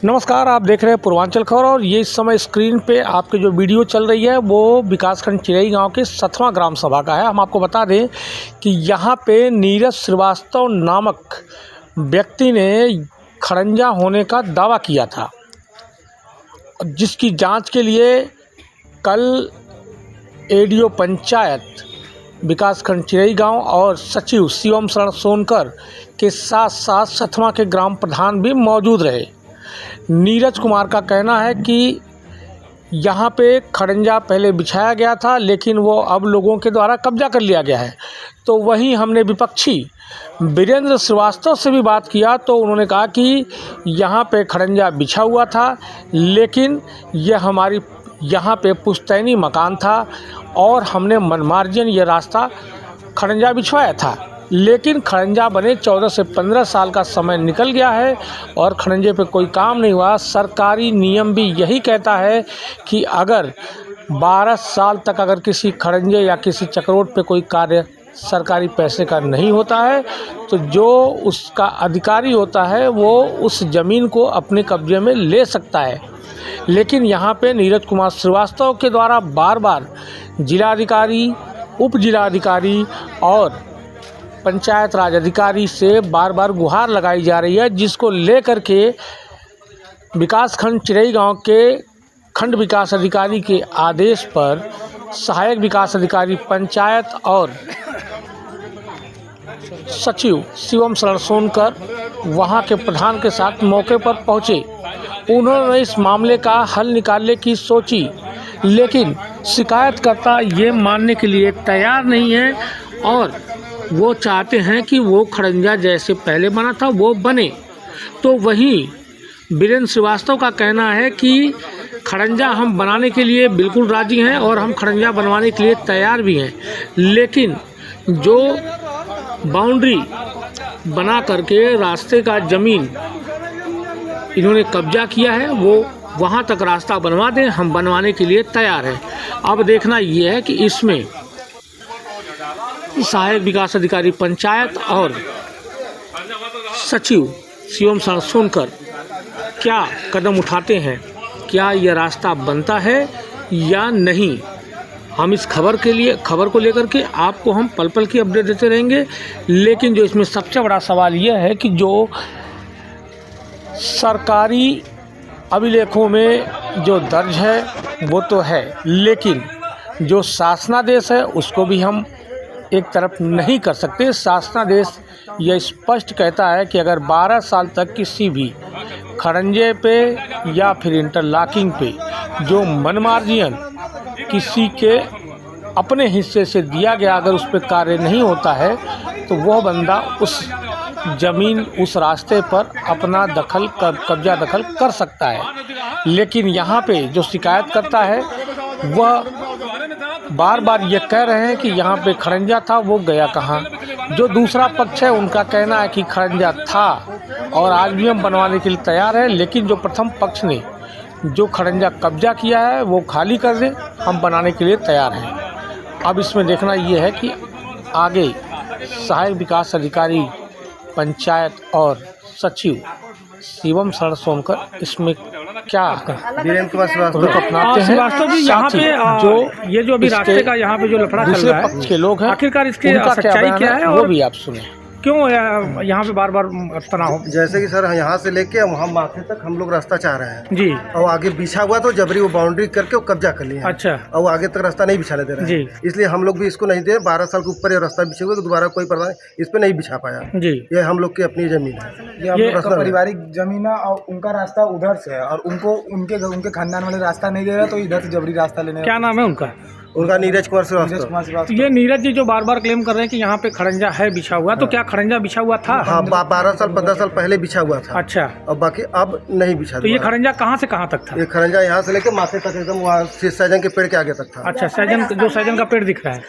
नमस्कार, आप देख रहे हैं पूर्वांचल खबर और ये इस समय स्क्रीन पे आपके जो वीडियो चल रही है वो विकासखंड चिरई गांव के 7वां ग्राम सभा का है। हम आपको बता दें कि यहाँ पे नीरज श्रीवास्तव नामक व्यक्ति ने खड़ंजा होने का दावा किया था, जिसकी जांच के लिए कल एडीओ पंचायत विकासखंड चिरई गांव और सचिव शिवम शरण सोनकर के साथ साथ 7वां के ग्राम प्रधान भी मौजूद रहे। नीरज कुमार का कहना है कि यहाँ पे खड़ंजा पहले बिछाया गया था, लेकिन वो अब लोगों के द्वारा कब्जा कर लिया गया है। तो वहीं हमने विपक्षी वीरेंद्र श्रीवास्तव से भी बात किया तो उन्होंने कहा कि यहाँ पे खड़ंजा बिछा हुआ था, लेकिन यह हमारी यहाँ पे पुश्तैनी मकान था और हमने मनमार्जन ये रास्ता खड़ंजा बिछवाया था। लेकिन खड़ंजा बने 14 से 15 साल का समय निकल गया है और खड़ंजे पे कोई काम नहीं हुआ। सरकारी नियम भी यही कहता है कि अगर 12 साल तक अगर किसी खड़ंजे या किसी चक्रोट पे कोई कार्य सरकारी पैसे का नहीं होता है तो जो उसका अधिकारी होता है वो उस ज़मीन को अपने कब्जे में ले सकता है। लेकिन यहाँ पे नीरज कुमार श्रीवास्तव के द्वारा बार बार जिलाधिकारी, उप जिलाधिकारी और पंचायत राज अधिकारी से बार बार गुहार लगाई जा रही है, जिसको लेकर के विकासखंड चिरई गांव के खंड विकास अधिकारी के आदेश पर सहायक विकास अधिकारी पंचायत और सचिव शिवम शरण सोनकर वहां के प्रधान के साथ मौके पर पहुंचे। उन्होंने इस मामले का हल निकालने की सोची, लेकिन शिकायतकर्ता ये मानने के लिए तैयार नहीं है और वो चाहते हैं कि वो खड़ंजा जैसे पहले बना था वो बने। तो वहीं वीरेंद्र श्रीवास्तव का कहना है कि खड़ंजा हम बनाने के लिए बिल्कुल राजी हैं और हम खड़ंजा बनवाने के लिए तैयार भी हैं, लेकिन जो बाउंड्री बना करके रास्ते का ज़मीन इन्होंने कब्जा किया है वो वहाँ तक रास्ता बनवा दें, हम बनवाने के लिए तैयार हैं। अब देखना ये है कि इसमें सहायक विकास अधिकारी पंचायत और सचिव शिवम शरण सोनकर क्या कदम उठाते हैं, क्या यह रास्ता बनता है या नहीं। हम इस खबर को लेकर के आपको हम पल पल की अपडेट देते रहेंगे। लेकिन जो इसमें सबसे बड़ा सवाल यह है कि जो सरकारी अभिलेखों में जो दर्ज है वो तो है, लेकिन जो शासनादेश है उसको भी हम एक तरफ नहीं कर सकते। शासनादेश यह स्पष्ट कहता है कि अगर 12 साल तक किसी भी खड़ंजे पे या फिर इंटरलॉकिंग पे जो मनमार्जियन किसी के अपने हिस्से से दिया गया अगर उस पर कार्य नहीं होता है तो वह बंदा उस ज़मीन उस रास्ते पर अपना कब्जा दखल कर सकता है। लेकिन यहाँ पे जो शिकायत करता है वह बार बार ये कह रहे हैं कि यहाँ पे खड़ंजा था, वो गया कहाँ। जो दूसरा पक्ष है उनका कहना है कि खड़ंजा था और आज भी हम बनवाने के लिए तैयार हैं, लेकिन जो प्रथम पक्ष ने जो खड़ंजा कब्जा किया है वो खाली कर दें, हम बनाने के लिए तैयार हैं। अब इसमें देखना ये है कि आगे सहायक विकास अधिकारी पंचायत और सचिव शिवम शरण सोनकर इसमें क्या अपनाते हैं। वास्तव में यहाँ पे जो ये जो अभी रास्ते का यहाँ पे जो लफड़ा चल रहा है पक्ष के लोग हैं, आखिरकार इसकी सच्चाई क्या है वो भी आप सुने। क्यों यहाँ पे बार बार तनाव? जैसे कि सर यहाँ से लेके वहाँ माथे तक हम लोग रास्ता चाह रहे हैं जी, और आगे बिछा हुआ तो जबरी वो बाउंड्री करके वो कब्जा कर लिया। अच्छा, और आगे तक रास्ता नहीं बिछाने दे रहे जी, हैं, इसलिए हम लोग भी इसको नहीं दे। 12 साल के ऊपर ये रास्ता बिछे हुए तो दोबारा कोई प्रधान इस पे नहीं बिछा पाया जी। ये हम लोग की अपनी जमीन है, ये पारिवारिक जमीन है और उनका रास्ता उधर से है और उनको उनके खानदान वाले रास्ता नहीं दे रहा तो इधर से जबरी रास्ता लेने। क्या नाम है उनका? नीरज कुमार श्रीवास्तव। ये नीरज जी जो बार बार क्लेम कर रहे हैं कि यहाँ पे खड़ंजा है बिछा हुआ, तो क्या खड़ंजा बिछा हुआ था? हाँ, 12 साल 15 साल पहले बिछा हुआ था। अच्छा, और बाकी अब नहीं बिछा। तो ये खड़ंजा कहाँ से कहाँ तक था? ये खड़ंजा यहाँ से लेके माथे तक एकदम वहाँ सहजन के पेड़ के आगे तक था। अच्छा, सहजन का पेड़ दिख रहा है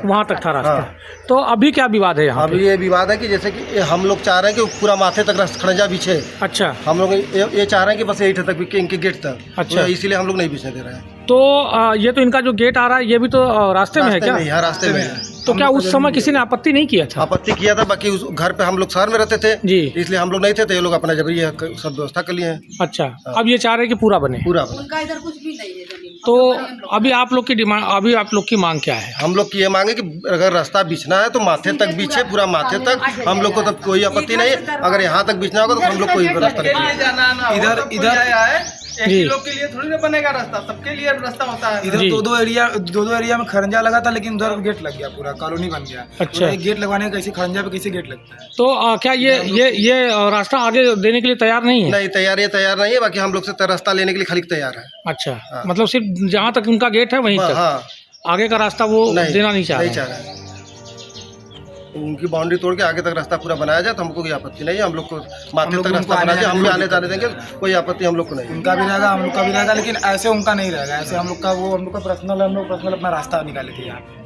वहाँ तक था रास्ता। तो अभी क्या विवाद है यहाँ? अभी ये विवाद है कि जैसे कि हम लोग चाह रहे हैं कि पूरा माथे तक खड़ंजा बिछे। अच्छा, हम लोग ये चाह रहे हैं कि बस 8 तक इनके गेट तक। अच्छा, इसीलिए हम लोग नहीं बिछने दे रहे हैं। तो ये तो इनका जो गेट आ रहा है ये भी तो रास्ते में है क्या? यहाँ रास्ते में है। तो क्या उस समय किसी ने आपत्ति नहीं किया था? आपत्ति किया था, बाकी उस घर पे हम लोग शहर में रहते थे जी। इसलिए हम लोग नहीं थे, तो ये लोग अपना जबरी ये सब व्यवस्था कर लिए हैं। अच्छा, अब ये चाह रहे हैं कि पूरा बने। पूरा उनका इधर कुछ भी नहीं है जमीन। तो अभी आप लोग की डिमांड, अभी आप लोग की मांग क्या है? हम लोग की ये मांगे कि अगर रास्ता बिछना है तो माथे तक बिछे, पूरा माथे तक। हम लोग को तब कोई आपत्ति नहीं है, अगर यहाँ तक बिछना होगा तो हम लोग कोई रास्ता नहीं। इधर लोग के लिए थोड़ी ना बनेगा रास्ता, सबके लिए रास्ता होता है। इधर जी। दो एरिया में खरंजा लगा था, लेकिन उधर गेट लग गया, पूरा कॉलोनी बन गया। अच्छा। एक गेट लगवाने का कैसे खरंजा पे कैसे गेट लगता है? तो क्या ये रास्ता आगे देने के लिए तैयार नहीं है? नहीं, तैयार नहीं है। बाकी हम लोग से रास्ता लेने के लिए खाली तैयार है। अच्छा, हाँ। मतलब सिर्फ जहाँ तक उनका गेट है वहीं तक, हाँ, आगे का रास्ता वो देना नहीं चाह रहे हैं। उनकी बाउंड्री तोड़ के आगे तक रास्ता पूरा बनाया जाए तो हमको कोई आपत्ति नहीं है। हम लोग को माथे तक रास्ता बना के हम भी आने जाने देंगे, कोई आपत्ति हम लोग को नहीं। उनका भी रहेगा, हम लोग का भी रहेगा, लेकिन ऐसे उनका नहीं रहेगा। ऐसे हम लोग का पर्सनल अपना रास्ता निकाले थे यहाँ पे।